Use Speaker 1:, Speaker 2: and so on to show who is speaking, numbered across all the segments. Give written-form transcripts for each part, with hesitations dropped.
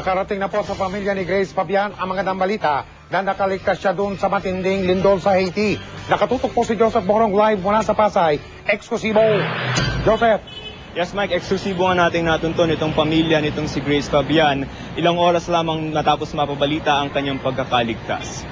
Speaker 1: Nakarating na po sa pamilya ni Grace Fabian ang magandang balita na nakaligtas siya doon sa matinding lindol sa Haiti. Nakatutok po si Joseph Borong live mula sa Pasay. Eksklusibo. Joseph.
Speaker 2: Yes, Mike, eksklusibo nga nating natunton itong pamilya nitong si Grace Fabian. Ilang oras lamang natapos mapabalita ang kanyang pagkakaligtas.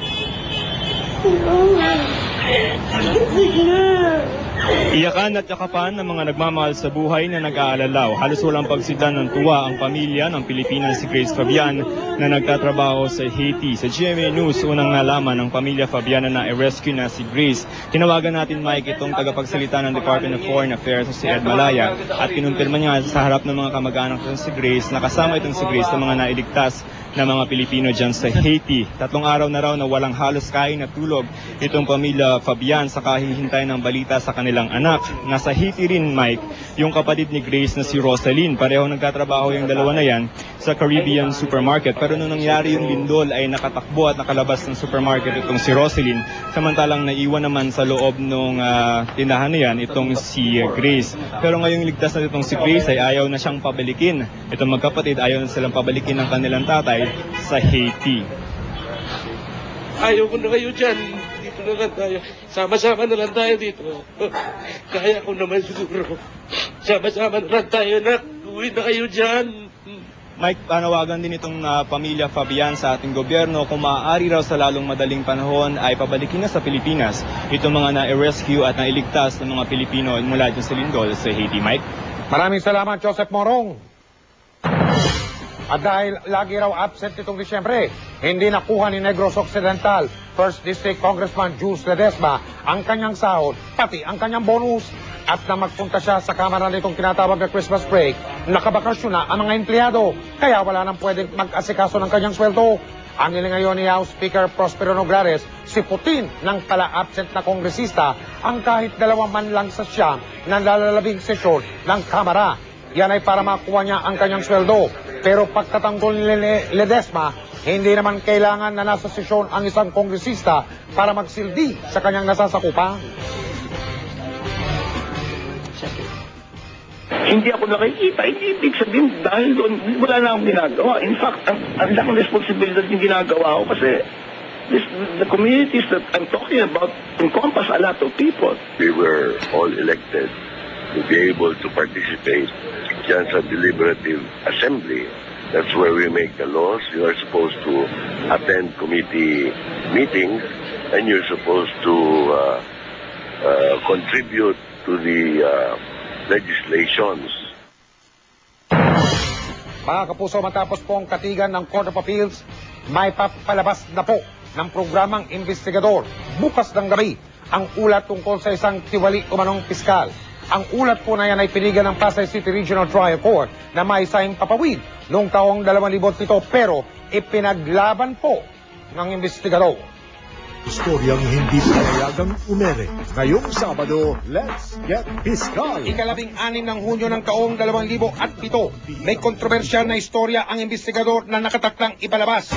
Speaker 2: Iyakan at yakapan ng mga nagmamahal sa buhay na nag-aalalaw. Halos walang pagsidlan ng tuwa ang pamilya ng Pilipina si Grace Fabian na nagtatrabaho sa Haiti. Sa GMA News, unang nalaman ng pamilya Fabian na i-rescue na si Grace. Tinawagan natin, Mike, itong tagapagsalita ng Department of Foreign Affairs si Ed Malaya at kinumpirma niya sa harap ng mga kamag-anak ng si Grace na kasama itong si Grace ng mga nailigtas na mga Pilipino dyan sa Haiti. 3 araw na raw na walang halos kain at tulog itong pamilya Fabian sa kahihintay ng balita sa kanilang anak. Nasa Haiti rin, Mike, yung kapatid ni Grace na si Rosaline. Pareho nagkatrabaho yung dalawa na yan sa Caribbean Supermarket. Pero nung nangyari yung lindol ay nakatakbo at nakalabas ng supermarket itong si Rosaline. Samantalang naiwan naman sa loob ng tindahan na yan itong si Grace. Pero ngayong ligtas na itong si Grace ay ayaw na siyang pabalikin. Itong magkapatid ayaw na silang pabalikin ng kanilang tatay sa Haiti.
Speaker 3: Ayaw ko na kayo dyan. Dito na lang tayo. Sama-sama na lang tayo dito. Kaya ko naman siguro. Sama-sama na lang tayo, nak. Uwi na kayo dyan.
Speaker 2: Mike, panawagan din itong pamilya Fabian sa ating gobyerno kung maaari raw sa lalong madaling panahon ay pabalikin na sa Pilipinas itong mga na-rescue at nailigtas ng mga Pilipino mula dyan sa lindol sa Haiti. Mike?
Speaker 1: Maraming salamat, Joseph Morong. At dahil lagi raw absent itong Disyembre, hindi nakuha ni Negros Occidental, 1st District Congressman Jules Ledesma, ang kanyang sahod, pati ang kanyang bonus. At na magpunta siya sa kamara nitong tinatawag na Christmas break, nakabakasyon na ang mga empleyado, kaya wala nang pwedeng mag-asikaso ng kanyang sweldo. Ang ngayon ni House Speaker Prospero Noglares, si Putin ng pala absent na kongresista, ang kahit 2 man lang sa siyam ng lalalabing sesyon ng kamara. Yan ay para makuha niya ang kanyang sweldo. Pero pagtatanggol ni Ledesma, hindi naman kailangan na nasa sesyon ang isang kongresista para magsildi sa kanyang nasasakupan.
Speaker 4: Hindi ako nakikita, hindi ibig sabihin dahil doon wala na akong ginagawa. In fact, ang laking responsibilidad yung ginagawa ko kasi the communities that I'm talking about encompass a lot of people.
Speaker 5: We were all elected to be able to participate dyan sa deliberative assembly. That's where we make the laws. You are supposed to attend committee meetings and you're supposed to contribute to the legislations.
Speaker 1: Mga kapuso, matapos po ang katigan ng Court of Appeals, may papalabas na po ng programang investigador bukas ng gabi ang ulat tungkol sa isang tiwali umanong piskal. Ang ulat po na yan ay pinigan ng Pasay City Regional Trial Court na may isang papawid noong taong 2007 pero ipinaglaban po ng investigador.
Speaker 6: Istoryang hindi panayagang umere. Ngayong Sabado, let's get Piskal!
Speaker 1: 16 ng Hunyo ng taong 2007, may kontrobersyal na istorya ang investigador na nakatakdang ipalabas.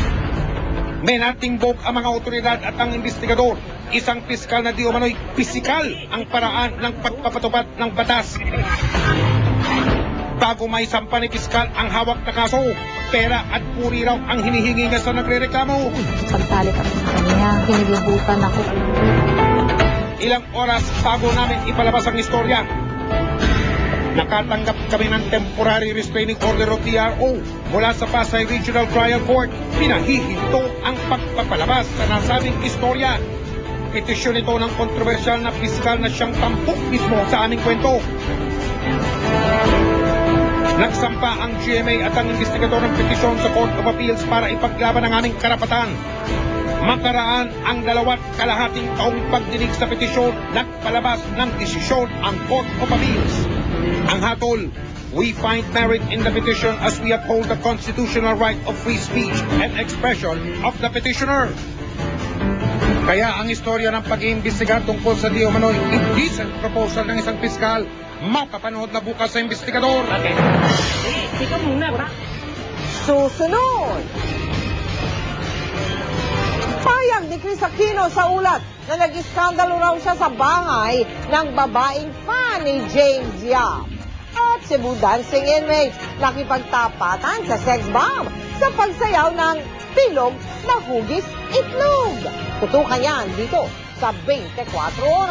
Speaker 1: May natimbog ang mga otoridad at ang investigador. Isang piskal na di umano'y pisikal ang paraan ng pagpapatupad ng batas. Bago may sampa ni piskal ang hawak na kaso, pera at puri raw ang hinihingi niya sa nagre-reklamo.
Speaker 7: Pagtali kami sa kanya, hinilibutan ako.
Speaker 1: Ilang oras bago namin ipalabas ang istorya, nakatanggap kami ng temporary restraining order of TRO mula sa Pasay Regional Trial Court. Pinahihinto ang pagpapalabas sa nasabing istorya. Petisyon ito ng kontrobersyal na piskal na siyang tampok mismo sa aming kwento. Nagsampa ang GMA at ang investigador ng petisyon sa Court of Appeals para ipaglaban ang aming karapatan. Makaraan ang 2.5 taong pagdinig sa petisyon, nagpalabas ng desisyon ang Court of Appeals. Ang hatol, we find merit in the petition as we uphold the constitutional right of free speech and expression of the petitioner. Kaya ang istorya ng pag-iimbestiga tungkol sa di umano'y indecent proposal ng isang piskal, mapapanood na bukas sa investigador.
Speaker 7: Tika muna, ba? Susunod! Payag ni Chris Aquino sa ulat na nag-iskandalo raw siya sa bahay ng babaeng fan ni James Yap. At Cebu dancing inmates nakipagtapatan sa sex bomb sa pagsayaw ng bilog na hugis itlog. Tutukan yan dito sa 24 oras.